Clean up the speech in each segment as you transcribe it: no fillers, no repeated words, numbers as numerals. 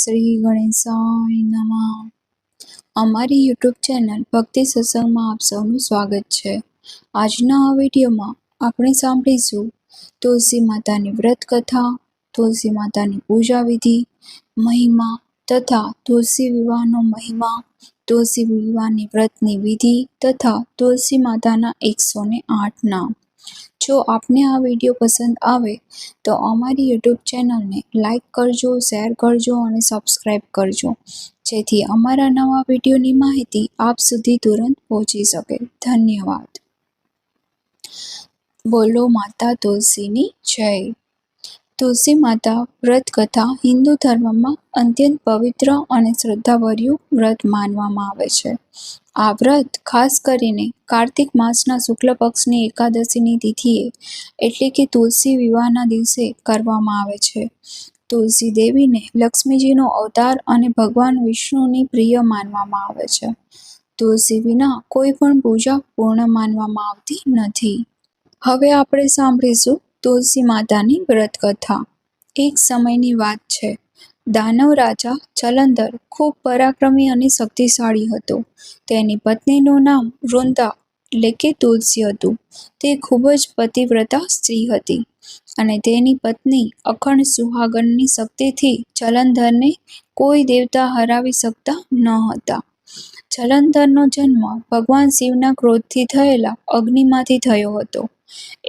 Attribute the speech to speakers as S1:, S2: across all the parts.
S1: શ્રી ગણેશાય નમઃ. અમારી YouTube channel ભક્તિ સત્સંગમાં આપ સૌનું સ્વાગત છે. આજના આ વિડીયોમાં આપણે સાંભળીશું તુલસી માતાની વ્રત કથા, તુલસી માતાની પૂજા વિધિ, મહિમા તથા તુલસી વિવાહનો મહિમા, તુલસી વિવાહની વ્રતની વિધિ તથા તુલસી માતાના 108 નામ. જો આપને આ વિડીયો પસંદ આવે તો અમારી યુટ્યુબ ચેનલને લાઈક કરજો, શેર કરજો અને સબસ્ક્રાઈબ કરજો, જેથી અમારા નવા વિડીયોની માહિતી આપ સુધી તુરંત પહોંચી શકે. ધન્યવાદ. બોલો માતા તુલસીની જય. તુલસી માતા વ્રત કથા હિન્દુ ધર્મમાં અત્યંત પવિત્ર અને શ્રદ્ધાભર્યું વ્રત માનવામાં આવે છે. આ વ્રત ખાસ કરીને કાર્તિક માસના શુક્લ પક્ષની એકાદશીની તિથિએ એટલે કે તુલસી વિવાહના દિવસે કરવામાં આવે છે. તુલસી દેવીને લક્ષ્મીજીનો અવતાર અને ભગવાન વિષ્ણુની પ્રિય માનવામાં આવે છે. તુલસી વિના કોઈ પણ પૂજા પૂર્ણ માનવામાં આવતી નથી. હવે આપણે સાંભળીશું તુલસી માતાની વ્રત કથા. એક સમયની વાત છે. દાનવ રાજા જલંધર ખૂબ પરાક્રમી અને શક્તિશાળી હતો. તેની પત્નીનું નામ વૃંદા એટલે કે તુલસી હતું. તે ખૂબ જ પતિવ્રતા સ્ત્રી હતી અને તેની પત્ની અખંડ સુહાગનની શક્તિથી જલંધરને કોઈ દેવતા હરાવી શકતા ન હતા. જલંધરનો જન્મ ભગવાન શિવના ક્રોધથી થયેલા અગ્નિમાંથી થયો હતો,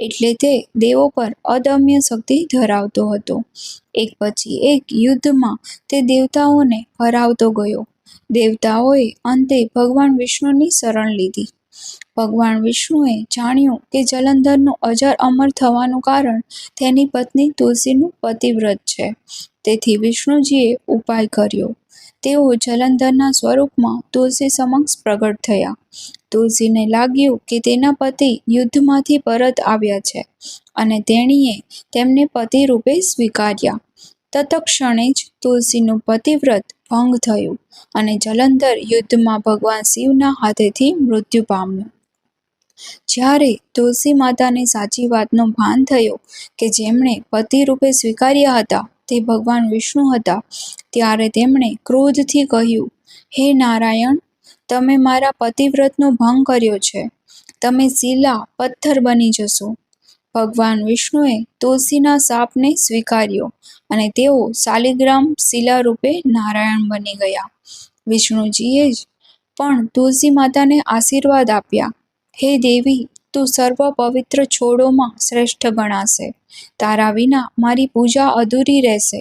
S1: એટલે તે દેવો પર અદમ્ય શક્તિ ધરાવતો હતો. એક પછી એક યુદ્ધમાં તે દેવતાઓને હરાવતો ગયો. દેવતાઓએ અંતે ભગવાન વિષ્ણુની શરણ લીધી. ભગવાન વિષ્ણુએ જાણ્યું કે જલંધરનું અજર અમર થવાનું કારણ તેની પત્ની તુલસીનું પતિવ્રત છે. તેથી વિષ્ણુજીએ ઉપાય કર્યો. તેઓ જલંધરના સ્વરૂપમાં તુલસી સમક્ષ પ્રગટ થયા. તુલસીને લાગ્યું કે તેના પતિ યુદ્ધમાંથી પરત આવ્યા છે અને તેણીએ તેમને પતિ રૂપે સ્વીકાર્યા. તત્ક્ષણે જ તુલસીનું પતિવ્રત ભંગ થયું અને જલંધર યુદ્ધમાં ભગવાન શિવના હાથેથી મૃત્યુ પામ્યું. જ્યારે તુલસી માતાને સાચી વાતનો ભાન થયો કે જેમણે પતિ રૂપે સ્વીકાર્યા હતા તે ભગવાન વિષ્ણુ હતા, ત્યારે તેમણે ક્રોધથી કહ્યું, હે નારાયણ, તમે મારા પતિવ્રતનો ભંગ કર્યો છે. તમે શિલા પથ્થર બની જશો. ભગવાન વિષ્ણુએ તુલસીના શાપને સ્વીકાર્યો અને તેઓ શાલિગ્રામ શિલા રૂપે નારાયણ બની ગયા. વિષ્ણુજીએ જ પણ તુલસી માતાને આશીર્વાદ આપ્યા, હે દેવી, તું સર્વ પવિત્ર છોડોમાં શ્રેષ્ઠ ગણાશે. તારા વિના મારી પૂજા અધૂરી રહેશે.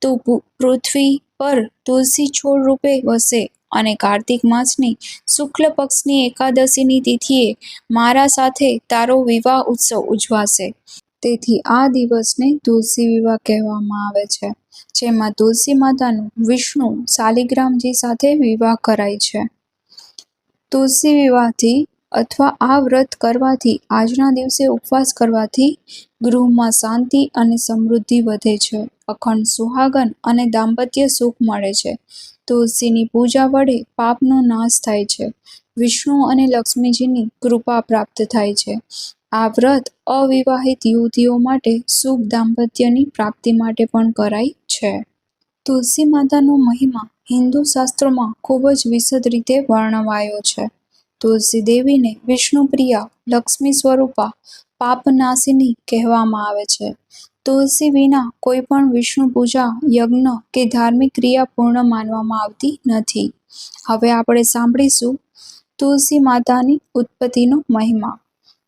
S1: તું પૃથ્વી પર તુલસી છોડ રૂપે વસે અને કાર્તિક માસની શુક્લ પક્ષની એકાદશીની તિથિએ મારા સાથે તારો વિવાહ ઉત્સવ ઉજવાશે. તેથી આ દિવસને તુલસી વિવાહ કહેવામાં આવે છે, જેમાં તુલસી માતાનું વિષ્ણુ શાલિગ્રામજી સાથે વિવાહ કરાય છે. તુલસી વિવાહથી અથવા આ વ્રત કરવાથી, આજના દિવસે ઉપવાસ કરવાથી ગૃહમાં શાંતિ અને સમૃદ્ધિ વધે છે, અખંડ સુહાગન અને દાંપત્ય સુખ મળે છે. તુલસીની પૂજા વડે પાપનો નાશ થાય છે. વિષ્ણુ અને લક્ષ્મીજીની કૃપા પ્રાપ્ત થાય છે. આ વ્રત અવિવાહિત યુવતીઓ માટે સુખ દાંપત્યની પ્રાપ્તિ માટે પણ કરાય છે. તુલસી માતાનો મહિમા હિન્દુ શાસ્ત્રોમાં ખૂબ જ વિશદ રીતે વર્ણવાયો છે. તુલસી દેવીને વિષ્ણુપ્રિયા, લક્ષ્મી સ્વરૂપા, પાપનાશિની કહેવામાં આવે છે. તુલસી વિના કોઈ પણ વિષ્ણુ પૂજા, યજ્ઞ કે ધાર્મિક ક્રિયા પૂર્ણ માનવામાં આવતી નથી. હવે આપણે સાંભળીશું તુલસી માતાની ઉત્પત્તિનો મહિમા.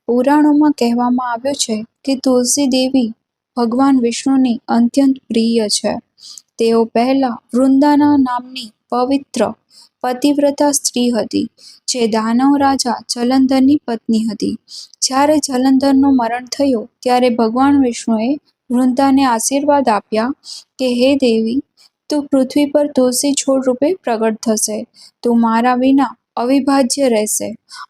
S1: પુરાણોમાં કહેવામાં આવ્યું છે કે તુલસી દેવી ભગવાન વિષ્ણુની અત્યંત પ્રિય છે. તેઓ પહેલા વૃંદાના નામની પવિત્ર પતિવ્રતા સ્ત્રી હતી, જે દાનવ રાજા જલંધરની પત્ની હતી. જ્યારે જલંધરનું મરણ થયું ત્યારે ભગવાન વિષ્ણુએ વૃંદાને આશીર્વાદ આપ્યા કે હે દેવી, તું પૃથ્વી પર તુલસી છોડ રૂપે પ્રગટ થશે. તું મારા વિના અવિભાજ્ય રહેશે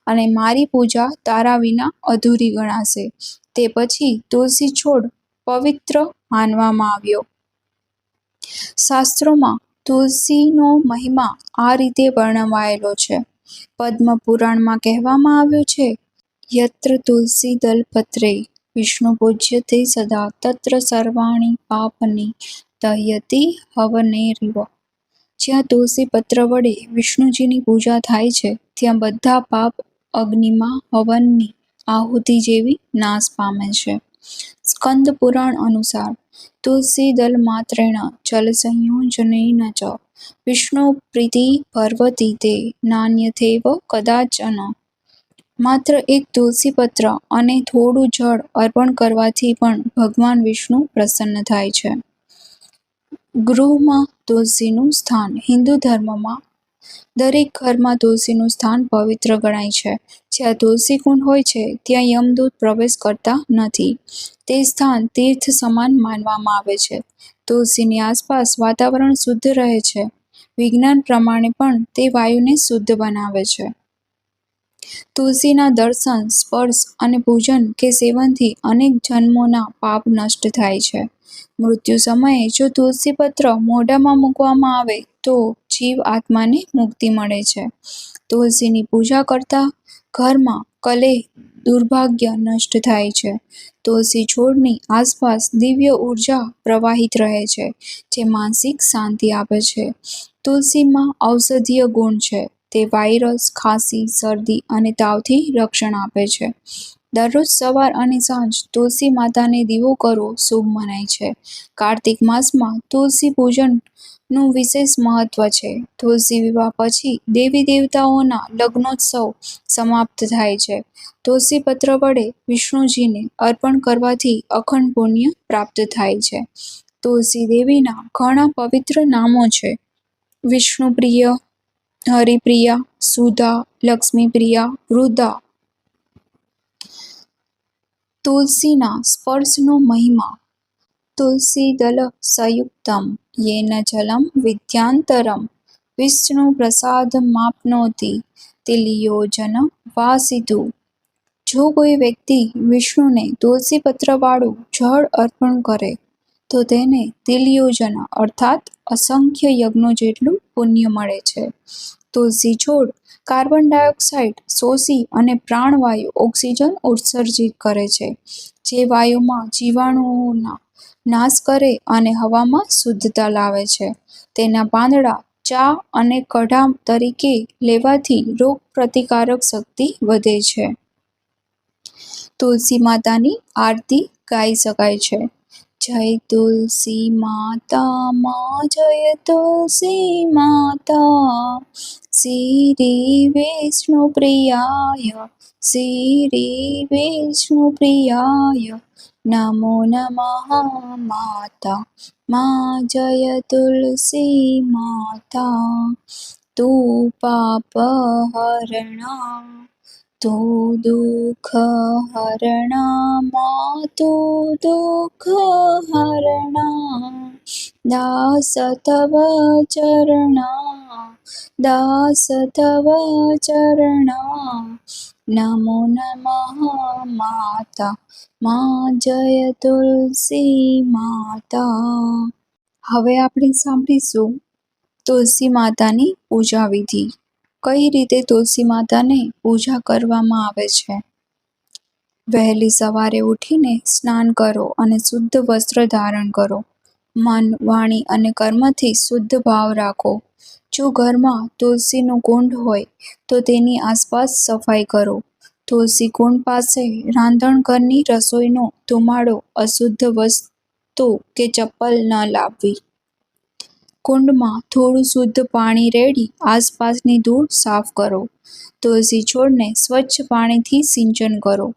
S1: અને મારી પૂજા તારા વિના અધૂરી ગણાશે. તે પછી તુલસી છોડ પવિત્ર માનવામાં આવ્યો. શાસ્ત્રોમાં તુલસીનો મહિમા આ રીતે વર્ણવાયેલો છે. પદ્મ પુરાણમાં કહેવામાં આવ્યું છે, યત્ર તુલસી દલપત્રે વિષ્ણુ પૂજ્યતે સદા તત્ર સર્વાણી પાપની દહ્યતિ હવનેરિવ. જ્યાં તુલસી પત્ર વડે વિષ્ણુજીની પૂજા થાય છે ત્યાં બધા પાપ અગ્નિમાં હવનની આહુતિ જેવી નાશ પામે છે. સ્કંદ પુરાણ અનુસાર તુલસી દલ માત્રેણ જલ સંયોજનેન ચ વિષ્ણુ પ્રીતિ ભર્વતી તે નાન્યથેવ કદાચન. માત્ર એક તુલસી પત્ર અને થોડું જળ અર્પણ કરવાથી પણ ભગવાન વિષ્ણુ પ્રસન્ન થાય છે. ગૃહમાં તુલસીનું સ્થાન. હિન્દુ ધર્મમાં દરેક ઘરમાં તુલસીનું સ્થાન પવિત્ર ગણાય છે. જ્યાં તુલસી કુંડ હોય છે ત્યાં યમદૂત પ્રવેશ કરતા નથી. તે સ્થાન તીર્થ સમાન માનવામાં આવે છે. તુલસીની આસપાસ વાતાવરણ શુદ્ધ રહે છે. વિજ્ઞાન પ્રમાણે પણ તે વાયુને શુદ્ધ બનાવે છે. તુલસીના દર્શન, સ્પર્શ અને પૂજન કે સેવનથી અનેક જન્મોના પાપ નષ્ટ થાય છે. મૃત્યુ સમયે જો તુલસી પત્ર મોઢામાં મૂકવામાં આવે તો જીવ આત્માને મુક્તિ મળે છે. તુલસીની પૂજા કરતા ઘરમાં કલેહ, દુર્ભાગ્ય નષ્ટ થાય છે. તુલસી છોડની આસપાસ દિવ્ય ઉર્જા પ્રવાહિત રહે છે જે માનસિક શાંતિ આપે છે. તુલસીમાં ઔષધીય ગુણ છે. તે વાયરસ, ખાંસી, શરદી અને તાવથી રક્ષણ આપે છે. દરરોજ સવાર અને સાંજ તુલસી માતાને દીવો કરવો શુભ મનાય છે. કાર્તિક માસમાં તુલસી પૂજનનું વિશેષ મહત્વ છે. તુલસી વિવાહ પછી દેવી દેવતાઓના લગ્નોત્સવ સમાપ્ત થાય છે. તુલસી પત્ર વડે વિષ્ણુજીને અર્પણ કરવાથી અખંડ પુણ્ય પ્રાપ્ત થાય છે. તુલસી દેવીના ઘણા પવિત્ર નામો છે. વિષ્ણુપ્રિય, હરિપ્રિયા, સુધા, લક્ષ્મીપ્રિયા, વૃદ્ધા. તુલસીના સ્પર્શનો મહિમા. તુલસી દલ સંયુક્તમ યેન જલમ વિદ્યાંતરમ વિષ્ણુ પ્રસાદમાપ્નોતિ તિલયોજન વાસિતુ. જો કોઈ વ્યક્તિ વિષ્ણુને તુલસી પત્રવાળું જળ અર્પણ કરે તો તેને તિલયોજન અર્થાત અસંખ્ય યજ્ઞો જેટલું પુણ્ય મળે છે. તુલસી છોડ કાર્બન ડાયોક્સાઇડ શોષી અને પ્રાણવાયુ ઓક્સિજન ઉત્સર્જિત કરે છે, જે વાયુમાં જીવાણુઓના નાશ કરે અને હવામાં શુદ્ધતા લાવે છે. તેના પાંદડા ચા અને કઢા તરીકે લેવાથી રોગ પ્રતિકારક શક્તિ વધે છે. તુલસી માતાની આરતી ગાઈ શકાય છે. જય તુલસી માતા મા, જય તુલસી માતા, શ્રી વિષ્ણુ પ્રિયાય, શ્રી વિષ્ણુ પ્રિયાય નમો નમઃ માતા મા, જય તુલસી માતા. તું પાપ હરણા, તું દુઃખ હરણા, મા તું દુઃખ હરણા, દાસ તવ ચરણા, દાસ તવ ચરણા નમો નમઃ માતા મા, જય તુલસી માતા. હવે આપણે સાંભળીશું તુલસી માતાની પૂજા વિધિ. કઈ રીતે તુલસી માતાને પૂજા કરવામાં આવે છે. વહેલી સવારે ઉઠીને સ્નાન કરો અને શુદ્ધ વસ્ત્ર ધારણ કરો. મન, વાણી અને કર્મથી શુદ્ધ ભાવ રાખો. જો ઘરમાં તુલસીનું કુંડ હોય તો તેની આસપાસ સફાઈ કરો. તુલસી કુંડ પાસે રાંધણઘરની રસોઈનો ધુમાડો, અશુદ્ધ વસ્તુ કે ચપ્પલ ન લાવવી. કુંડમાં થોડું શુદ્ધ પાણી રેડી આસપાસની ધૂળ સાફ કરો. તુલસી છોડને સ્વચ્છ પાણીથી સિંચન કરો.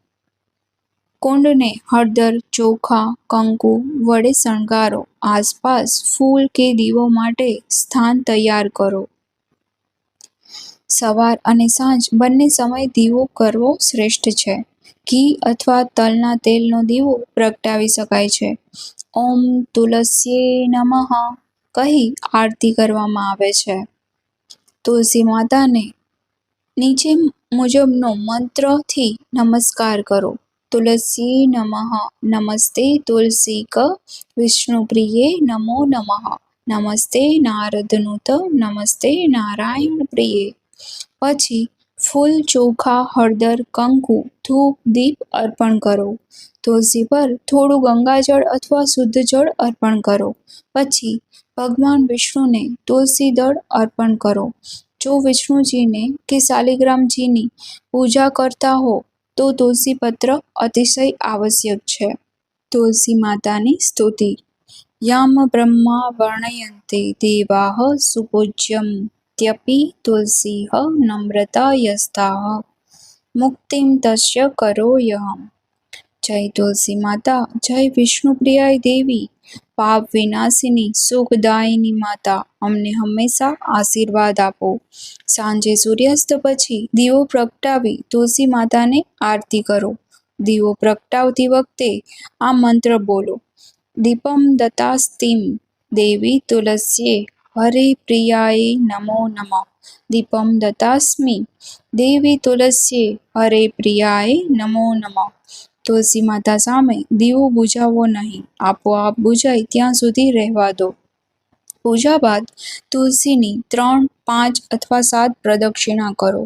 S1: કુંડને હળદર, ચોખા, કંકુ વડે શણગારો. આસપાસ ફૂલ કે દીવો માટે સ્થાન તૈયાર કરો. સવાર અને સાંજ બંને સમયે દીવો કરવો શ્રેષ્ઠ છે. ઘી અથવા તલના તેલનો દીવો પ્રગટાવી શકાય છે. ઓમ તુલસ્યે નમઃ કહી આરતી કરવામાં આવે છે. તુલસી માતાને નીચે મુજબનો મંત્રથી નમસ્કાર કરો. તુલસી નમઃ, નમસ્તે તુલસી ક વિષ્ણુપ્રિયે નમો નમઃ, નમસ્તે નારદનુત, નમસ્તે નારાયણ પ્રિયે. પછી ફૂલ, ચોખા, હળદર, કંકુ, ધૂપ, દીપ અર્પણ કરો. તુલસી પર થોડું ગંગાજળ અથવા શુદ્ધ જળ અર્પણ કરો. પછી ભગવાન વિષ્ણુને તુલસી દળ અર્પણ કરો। જો વિષ્ણુજીને કે શાલિગ્રામજીની પૂજા કરતા હો તો તુલસી પત્ર અતિશય આવશ્યક છે। તુલસી માતાની સ્તુતિ। યમ બ્રહ્મા વર્ણયન્તે દેવાઃ સુપૂજ્યં ત્યપિ તુલસીઃ નમ્રતા યસ્તાઃ મુક્તિમ તસ્ય કરોયહમ। જય તુલસી માતા, જય વિષ્ણુપ્રિયાય દેવી, પાપ વિનાશિની સુખદાયિની માતા, અમને હંમેશા આશીર્વાદ આપો। સાંજે સૂર્યાસ્ત પછી દીવો પ્રગટાવી તુલસી માતાને આરતી કરો। દીવો પ્રગટાવતી વખતે આ મંત્ર બોલો: દીપમ દત્તાસ્તિમ દેવી તુલસ્યે હરે પ્રિયાય નમો નમઃ। દીપમ દત્તાસ્મિ દેવી તુલસ્યે હરે પ્રિયાય નમો નમઃ। તુલસી માતા સામે દીવો બુઝાવવો નહીં, આપોઆપ બુઝાય ત્યાં સુધી રહેવા દો। પૂજા બાદ તુલસીની 3, 5 અથવા 7 પ્રદક્ષિણા કરો।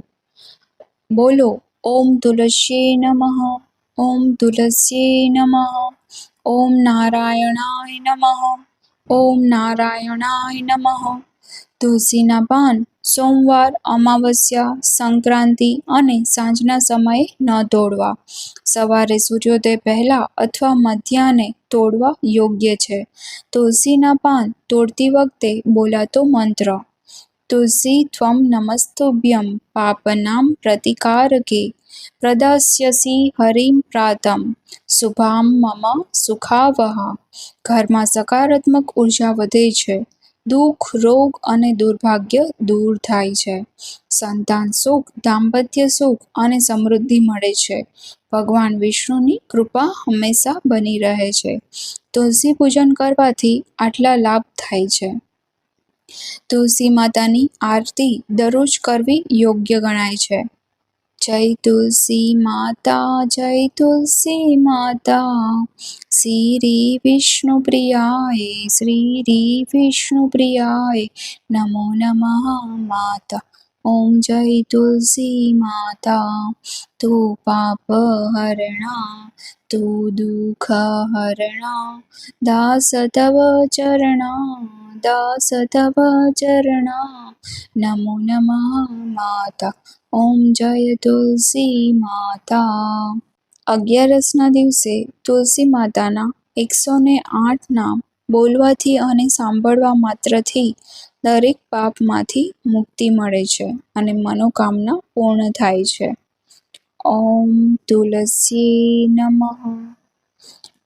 S1: બોલો: ઓમ તુલસ્યે નમઃ, ઓમ તુલસ્યે નમઃ, ઓમ નારાયણાય નમઃ, ઓમ નારાયણાય નમઃ। તુલસીના પાન સોમવાર, અમાવસ્યા, સંક્રાંતિ અને સાંજના સમયે ન તોડવા। સવારે સૂર્યોદય પહેલા અથવા મધ્યાહ્ને તોડવા યોગ્ય છે। તુલસીના પાન તોડતી વખતે બોલાતો મંત્ર: તુલસી ત્વં નમસ્તુભ્યં પાપનાં પ્રતિકારકે પ્રદાસ્યસી હરિં પ્રાતમ શુભાં મમ સુખાવહા। ઘરમાં સકારાત્મક ઉર્જા વધે છે, દુઃખ, રોગ અને દુર્ભાગ્ય દૂર થાય છે, સંતાન સુખ, દાંપત્ય સુખ અને સમૃદ્ધિ મળે છે। ભગવાન વિષ્ણુની કૃપા હંમેશા બની રહે છે। તુલસી પૂજન કરવાથી આટલા લાભ થાય છે। તુલસી માતાની આરતી દરરોજ કરવી યોગ્ય ગણાય છે। જય તુલસી માતા, જય તુલસી માતા, શ્રી વિષ્ણુ પ્રિયાય, શ્રી વિષ્ણુ પ્રિયાય નમો નમઃ માતા। ઓમ જય તુલસી માતા, તું પાપ હરણા, તું દુઃખ હરણા, દાસ તવ ચરણા, દાસ તવ ચરણા, નમો નમઃ માતા। ઓમ જય તુલસી માતા। 11ના દિવસે તુલસી માતાના 108 નામ બોલવાથી અને સાંભળવા માત્રથી દરેક પાપમાંથી મુક્તિ મળે છે અને મનોકામના પૂર્ણ થાય છે। ઓમ તુલસ્યે નમઃ,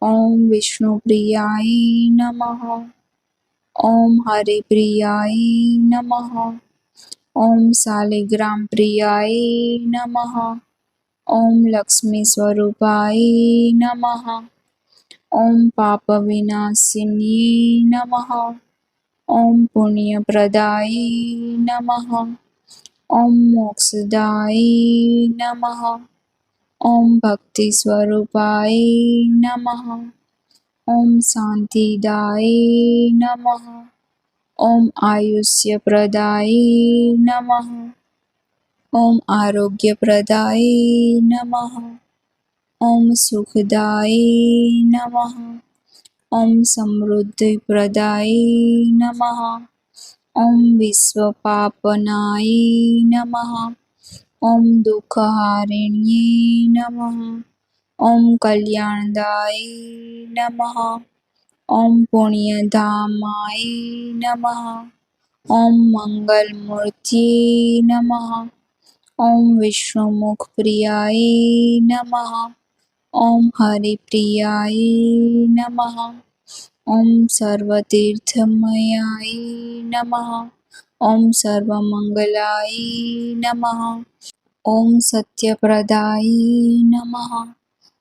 S1: ઓમ વિષ્ણુપ્રિયાય નમઃ, ઓમ હરિપ્રિયાય નમઃ, ઓમ શાલિગ્રામપ્રિયાય નમઃ, ઓમ લક્ષ્મી સ્વરૂપાય નમઃ, ઓમ પાપવિનાશિન્યે નમઃ, ઓમ પુણ્યપ્રદાય નમઃ, ઓમ મોક્ષદાય નમઃ, ઓમ ભક્તિ સ્વરૂપાય નમઃ, ઓમ શાંતિદાય નમઃ, ઓમ આયુષ્યપ્રદાય નમઃ, ઓમ આરોગ્યપ્રદાય નમઃ, ઓમ સુખદાય નમઃ, ઓમ સમૃદ્ધિપ્રદાય નમઃ, ઓમ વિશ્વપાપનાય નમઃ, ઓમ દુઃખહારિણ્યે નમઃ, ઓમ કલ્યાણદાય નમઃ, ઓમ પુણ્યધામાય નમઃ, ઓમ મંગલમૂર્તયે નમઃ, ઓમ વિષ્ણુમુખપ્રિયાય નમઃ, ઓમ હરિપ્રિયાય નમઃ, ઓમ સર્વતીર્થમયાય નમઃ, ઓમ સર્વમંગલાય નમઃ, ઓમ સત્યપ્રદાય નમઃ,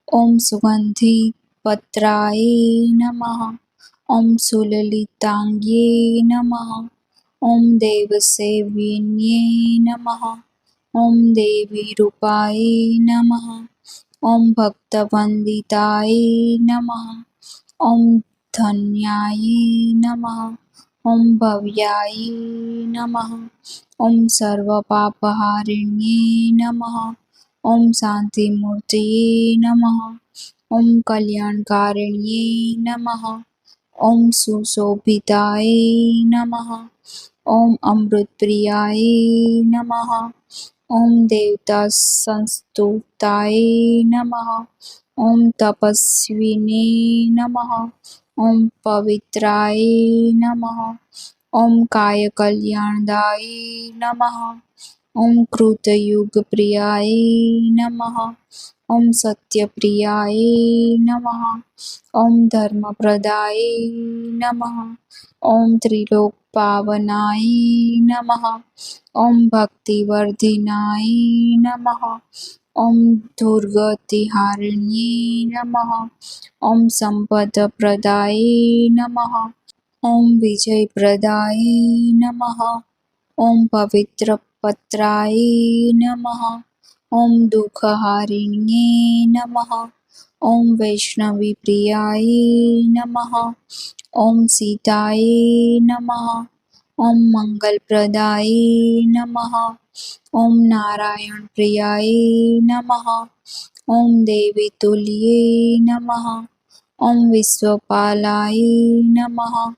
S1: ઓમ સુગંધિપત્રાય નમઃ, ઓમ સુલલિતાંગ્યે નમઃ, ઓમ દેવસેવિન્યે નમઃ, ઓમ દેવીરૂપાય નમઃ, ઓમ ભક્તવંદિતાય નમઃ, ઓમ ધન્યાય નમઃ, ઓમ ભવ્યાય નમઃ, ઓમ સર્વપાપહારિણ્યે નમઃ, ઓમ શાંતિમૂર્તયે નમઃ, ઓમ કલ્યાણકારિણ્યે નમઃ, ઓમ સુશોભિતાય નમઃ. ઓમ અમૃતપ્રિયાય નમઃ. ઓમ દેવતા સંસ્તુતાય નમઃ. ઓમ તપસ્વિને નમઃ. ઓમ પવિત્રાય નમઃ. ઓમ કાયકલ્યાણદાય નમઃ. ઓમ કૃતયુગપ્રિયાય નમઃ. ઓમ સત્યપ્રિયાય નમઃ. ઓમ ધર્મપ્રદાય નમઃ. ઓમ ત્રિલોકપાવનાય નમઃ. ઓમ ભક્તિવર્ધિનાય નમઃ. ઓમ દુર્ગતિહારિણ્યે નમઃ. ઓમ સંપદપ્રદાય નમઃ. ઓમ વિજયપ્રદાય નમઃ. ઓમ પવિત્રપત્રાય નમઃ. ઓમ દુઃખહારિણ્યે નમઃ. ઓમ વૈષ્ણવીપ્રિયાય નમઃ. ઓમ સીતાય નમઃ. ઓમ મંગલપ્રદાય નમઃ. ઓમ નારાયણપ્રિયાય નમઃ. ઓમ દેવીતુલ્યે નમઃ. ઓમ વિશ્વપાલાય નમઃ.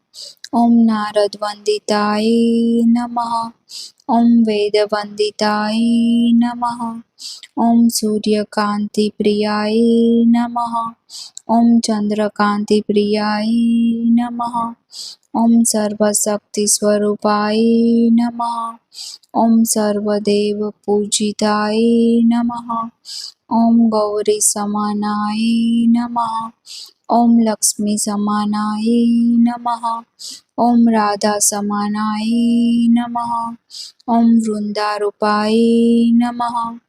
S1: ઓમ નારદવંદિતાય નમઃ. ઓમ વેદવંદિતાય નમઃ. ઓમ સૂર્યકાંતિપ્રિયાય નમઃ. ઓમ ચંદ્રકાંતિપ્રિયાય નમઃ. ઓમ સર્વશક્તિસ્વરૂપાય નમઃ. ઓમ સર્વદેવપૂજિતાય નમઃ. ઓમ ગૌરીસમાનાય નમઃ. ઓમ લક્ષ્મીસમાનાય નમઃ. ઓમ રાધાસમાનાય નમઃ. ઓમ વૃંદારૂપાય નમઃ.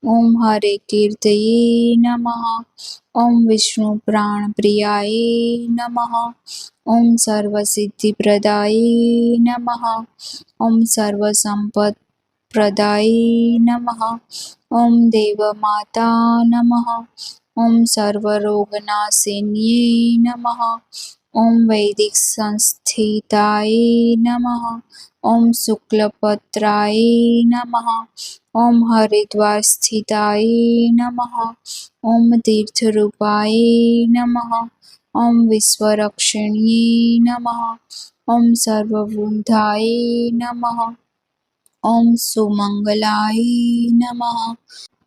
S1: ઓમ હરે કીર્તયે નમઃ. ઓમ વિષ્ણુપ્રાણપ્રિયાય નમઃ. ઓમ સર્વસિદ્ધિપ્રદાય નમઃ. ઓમ સર્વસંપત્પ્રદાય નમઃ. ઓમ દેવમાતા નમઃ. ઓમ સર્વરોગનાશિન્યે નમઃ. ઓમ વૈદિક સંસ્થિતાય નમઃ. ઓમ શુક્લપત્રાય નમઃ. ઓમ હરિદ્વારસ્થિતાય નમઃ. ઓમ તીર્થરૂપાય નમઃ. ઓમ વિશ્વરક્ષિણ્યે નમઃ. ઓમ સર્વવૃદ્ધાય નમઃ. ઓમ સુમંગલાય નમઃ.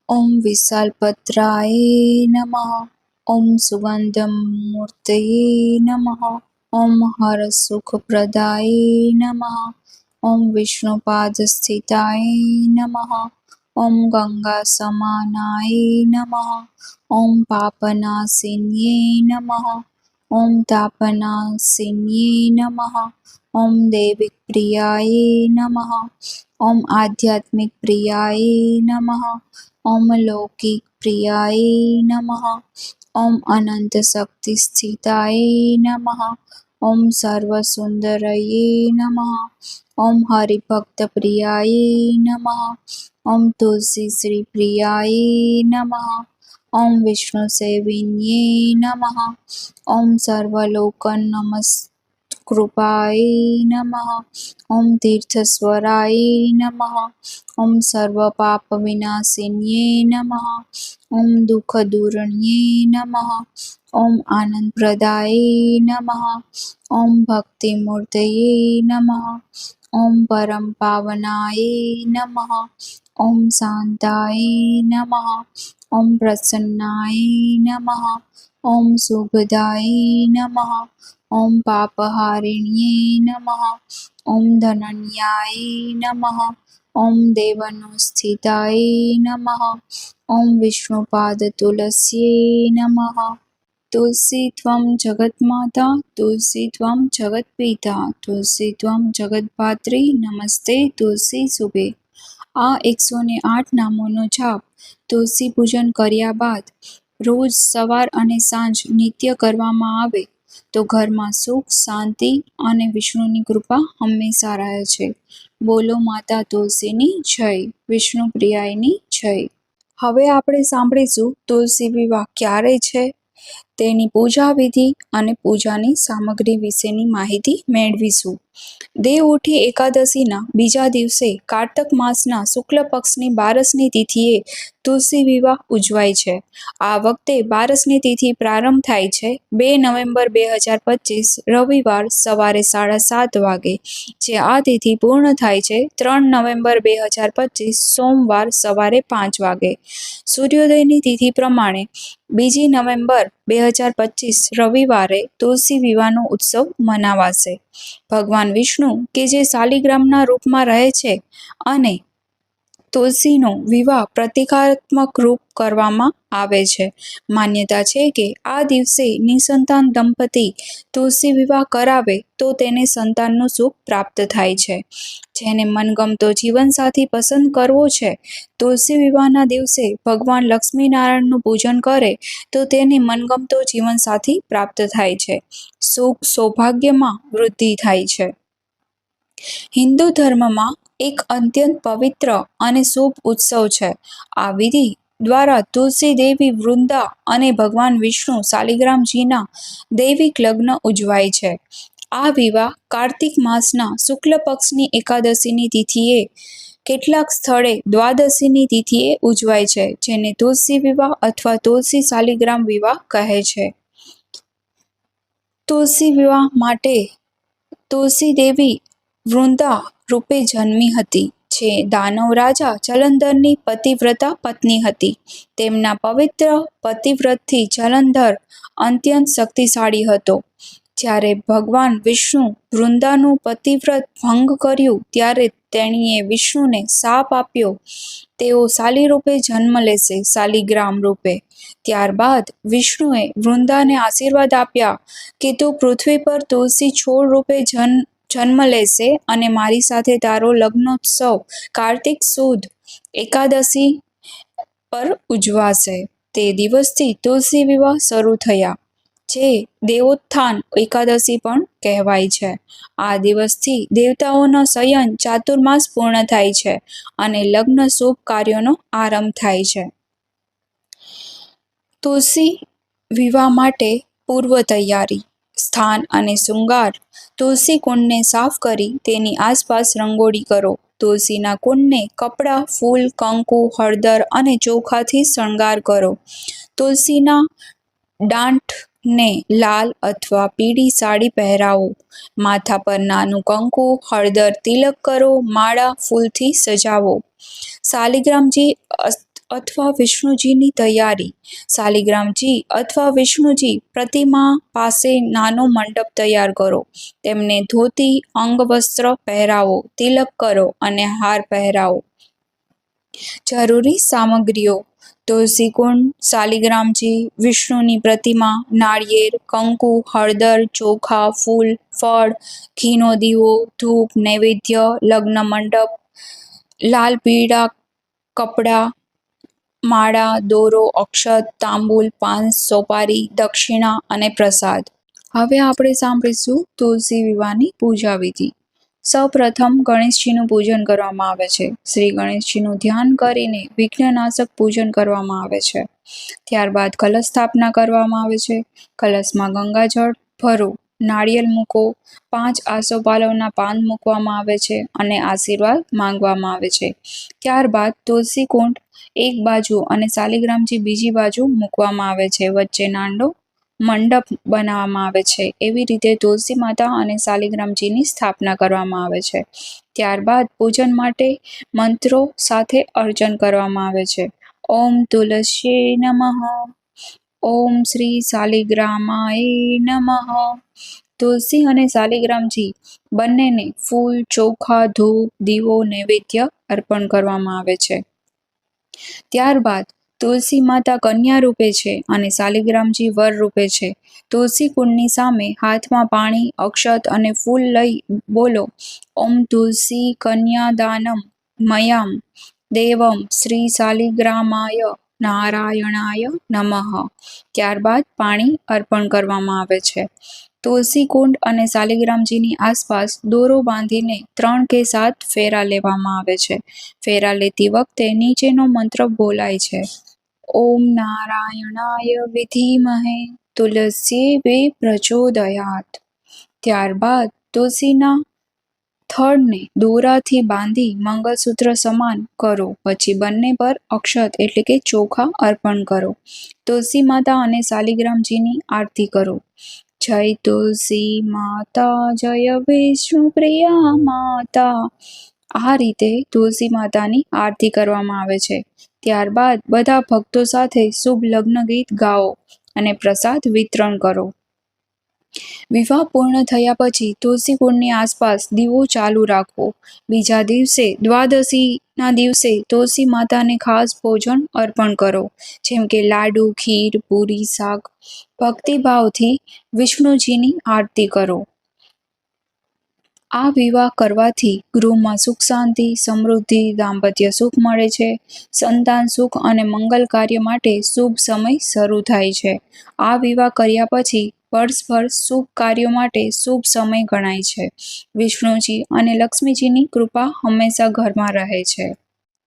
S1: ઓમ વિશાલપત્રાય નમઃ. ઓમ સુગંધમૂર્તયે નમઃ. ઓમ હરસુખપ્રદાય નમઃ. ઓમ વિષ્ણુપાદસ્થિતાય નમઃ. ઓમ ગંગાસમાનાય નમઃ. ઓમ પાપનાશિન્યે નમઃ. ઓમ તાપનાશિન્યે નમઃ. ઓમ દૈવિકપ્રિયાય નમઃ. ઓમ આધ્યાત્મિકપ્રિયાય નમઃ. ઓમ લૌકિકપ્રિયાય નમઃ. ઓમ અનંતશક્તિસ્થિતાય નમઃ. ઓમ સર્વસુંદરયે નમઃ. ઓમ હરિભક્તપ્રિયાય નમઃ. ઓમ તુલસીશ્રીપ્રિયાય નમઃ. ઓમ વિષ્ણુસેવિન્યે નમઃ. ઓમ સર્વલોકનમસ્કૃપાય નમઃ. ઓમ તીર્થેશ્વરાય નમઃ. ઓમ સર્વપાપવિનાશિન્યે નમઃ. ઓમ દુઃખદૂરણ્યે નમઃ. ઓમ આનંદપ્રદાય નમઃ. ઓમ ભક્તિમૂર્તયે નમઃ. ઓમ પરમપાવનાય નમઃ. ઓમ શાંતાય નમઃ. ઓમ પ્રસન્નાય નમઃ. ઓમ શુભદાય નમઃ. ઓમ પાપહારિણ્યે નમઃ. ઓમ ધનન્યાય નમઃ. ઓમ દેવનુસ્થિતાય નમઃ. ઓમ વિષ્ણુપાદતુલસ્યે નમઃ. તુલસી ત્વં જગન્માતા તુલસી ત્વં જગત્પિતા તુલસી ત્વં જગદ્ધાત્રી નમસ્તે તુલસી શુભે. આ 108 નામોનો જાપ તુલસી પૂજન કર્યા બાદ રોજ સવાર અને સાંજ નિત્ય કરવામાં આવે તો ઘરમાં સુખ, શાંતિ અને વિષ્ણુની કૃપા હંમેશા રહે છે. બોલો માતા તુલસીની જય, વિષ્ણુ પ્રિયાયની જય. હવે આપણે સાંભળીશું તુલસી વિવાહ ક્યારે છે, તેની પૂજા વિધિ અને પૂજાની સામગ્રી વિશેની માહિતી મેળવીશું. દેવઉઠી એકાદશીના બીજા દિવસે કારતક માસના શુક્લ પક્ષની બારસની તિથિએ તુલસી વિવાહ ઉજવાય છે. આ વખતે બારસની તિથિ પ્રારંભ થાય છે 2 નવેમ્બર 2025 રવિવાર સવારે 7:30 વાગે, જે આ તિથિ પૂર્ણ થાય છે 3 નવેમ્બર 2025 સોમવાર સવારે 5 વાગે. સૂર્યોદયની તિથિ પ્રમાણે 2 નવેમ્બર 2025 રવિવારે તુલસી વિવાહનો ઉત્સવ મનાવાશે. ભગવાન વિષ્ણુ કે જે શાલિગ્રામના રૂપમાં રહે છે અને તુલસીનો વિવાહ પ્રતીકાત્મક રૂપ કરવામાં આવે છે. માન્યતા છે કે આ દિવસે નિસંતાન દંપતી તુલસી વિવાહ કરાવે તો તેને સંતાનનું સુખ પ્રાપ્ત થાય છે. જેને મનગમતો જીવનસાથી પસંદ કરવો છે, તુલસી વિવાહના દિવસે ભગવાન લક્ષ્મીનારાયણનું પૂજન કરે તો તેને મનગમતો જીવનસાથી પ્રાપ્ત થાય છે. સુખ સૌભાગ્યમાં વૃદ્ધિ થાય છે. હિન્દુ ધર્મમાં એક અત્યંત પવિત્ર અને શુભ ઉત્સવ છે. આ વિધિ દ્વારા તુલસી દેવી વૃંદા અને ભગવાન વિષ્ણુ શાલિગ્રામજીના દૈવિક લગ્ન ઉજવાય છે. આ વિવાહ કાર્તિક માસના શુક્લ પક્ષની એકાદશીની તિથિએ, કેટલાક સ્થળે દ્વાદશીની તિથિએ ઉજવાય છે, જેને તુલસી વિવાહ અથવા તુલસી શાલિગ્રામ વિવાહ કહે છે. તુલસી વિવાહ માટે તુલસી દેવી વૃંદા રૂપે જન્મી હતી, જે દાનવ રાજા જલંધરની પતિવ્રતા પત્ની હતી. તેમના પવિત્ર પતિવ્રતથી જલંધર અત્યંત શક્તિશાળી હતો. જ્યારે ભગવાન વિષ્ણુ વૃંદાનું પતિવ્રત ભંગ કર્યું ત્યારે તેણીએ વિષ્ણુને શાપ આપ્યો, તેઓ શાલી રૂપે જન્મ લેશે, શાલિગ્રામ રૂપે. ત્યારબાદ વિષ્ણુએ વૃંદાને આશીર્વાદ આપ્યા કે તું પૃથ્વી પર તુલસી છોડ રૂપે જન્મ લેશે અને મારી સાથે તારો લગ્નોત્સવ કાર્તિક સુદ એકાદશી પર ઉજવાશે. તે દિવસથી તુલસી વિવાહ શરૂ થયા, જે દેવોત્થાન એકાદશી પણ કહેવાય છે. આ દિવસથી દેવતાઓનો શયન ચાતુર્માસ પૂર્ણ થાય છે અને લગ્ન શુભ કાર્યોનો આરંભ થાય છે. તુલસી વિવાહ માટે પૂર્વ તૈયારી. સ્થાન અને શૃંગાર. તુલસી કુંડને સાફ કરી તેની આસપાસ રંગોળી કરો. તુલસીના કુંડને કપડાં, ફૂલ, કંકુ, હળદર અને ચોખાથી શણગાર કરો. તુલસીના ડાંઠને લાલ અથવા પીળી સાડી પહેરાવો. માથા પર નાનું કંકુ, હળદર તિલક કરો. માળા, ફૂલથી સજાવો. શાલિગ્રામજી અથવા વિષ્ણુજીની તૈયારી. શાલિગ્રામજી અથવા વિષ્ણુજી પ્રતિમા પાસે નાનો મંડપ તૈયાર કરો. તેમને ધોતી, અંગવસ્ત્ર પહેરાવો, તિલક કરો અને હાર પહેરાવો. જરૂરી સામગ્રીઓ: તુલસી કુંડ, શાલિગ્રામજી, વિષ્ણુની પ્રતિમા, નાળિયેર, કંકુ, હળદર, ચોખા, ફૂલ, ફળ, ઘીનો દીવો, ધૂપ, નૈવેદ્ય, લગ્ન મંડપ, લાલ પીળા કપડાં, માળા, દોરો, અક્ષત, તાંબૂલ, પાન, સોપારી, દક્ષિણા અને પ્રસાદ. હવે આપણે સાંભળીશું તુલસી વિવાહની પૂજા વિધિ. સૌપ્રથમ ગણેશજીનું પૂજન કરવામાં આવે છે. શ્રી ગણેશજીનું ધ્યાન કરીને વિઘ્નનાશક પૂજન કરવામાં આવે છે. ત્યારબાદ કલશ સ્થાપના કરવામાં આવે છે. કલશમાં ગંગાજળ ભરો, નાળિયેર મૂકો, 5 આસોપાલવના પાન મૂકવામાં આવે છે અને આશીર્વાદ માંગવામાં આવે છે. ત્યારબાદ તુલસી કુંડ એક બાજુ અને શાલિગ્રામજી બીજી બાજુ મૂકવામાં આવે છે. વચ્ચે નાનો મંડપ બનાવવામાં આવે છે. એવી રીતે તુલસી માતા અને શાલિગ્રામજીની સ્થાપના કરવામાં આવે છે. ત્યારબાદ પૂજન માટે મંત્રો સાથે અર્ચન કરવામાં આવે છે. ઓમ તુલસ્યે નમઃ. ઓમ શ્રી શાલિગ્રામાય નમઃ. તુલસી અને શાલિગ્રામજી બંનેને ફૂલ, ચોખા, ધૂપ, દીવો, નૈવેદ્ય અર્પણ કરવામાં આવે છે. ત્યારબાદ તુલસી માતા કન્યા રૂપે છે અને શાલિગ્રામજી વર રૂપે છે. તુલસી કુંડની સામે હાથમાં પાણી, અક્ષત અને ફૂલ લઈ બોલો, ઓમ તુલસી કન્યાદાનમ મયામ દેવમ શ્રી શાલિગ્રામાય નારાયણાય નમઃ. ત્યારબાદ પાણી અર્પણ કરવામાં આવે છે. તુલસી કુંડ અને શાલિગ્રામજીની આસપાસ દોરો બાંધીને 3 કે 7 ફેરા લેવામાં આવે છે. ફેરા લેતી વખતે નીચેનો મંત્ર બોલાય છે. ઓમ નારાયણાય વિધિમહે તુલસ્યે પ્રચોદયાત. ત્યારબાદ તુલસીના થડને દોરાથી બાંધી મંગળસૂત્ર સમાન કરો. પછી બંને પર અક્ષત એટલે કે ચોખા અર્પણ કરો. તુલસી માતા અને શાલિગ્રામજીની આરતી કરો. જય તુલસી માતા, જય વિષ્ણુ પ્રિયા માતા. આ રીતે તુલસી માતાની આરતી કરવામાં આવે છે. ત્યારબાદ બધા ભક્તો સાથે શુભ લગ્ન ગીત ગાઓ અને પ્રસાદ વિતરણ કરો. વિવાહ પૂર્ણ થયા પછી તુલસી કુંડની આસપાસ દીવો ચાલુ રાખવો. બીજા દિવસે દ્વાદશીના દિવસે તુલસી માતાને ખાસ ભોજન અર્પણ કરો, જેમ કે લાડુ, ખીર, પૂરી, શાક. ભક્તિભાવથી વિષ્ણુજીની આરતી કરો. આ વિવાહ કરવાથી ગૃહમાં સુખ શાંતિ, સમૃદ્ધિ, દાંપત્ય સુખ મળે છે. સંતાન સુખ અને મંગલ કાર્ય માટે શુભ સમય શરૂ થાય છે. આ વિવાહ કર્યા પછી વર્ષભર શુભ કાર્યો માટે શુભ સમય ગણાય છે. વિષ્ણુજી અને લક્ષ્મીજીની કૃપા હંમેશા ઘરમાં રહે છે.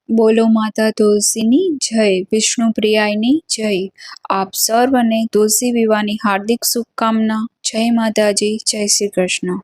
S1: બોલો માતા તુલસીની જય, વિષ્ણુ પ્રિયાની જય. આપ સર્વને તુલસી વિવાહની હાર્દિક શુભકામના. જય માતાજી, જય શ્રી કૃષ્ણ.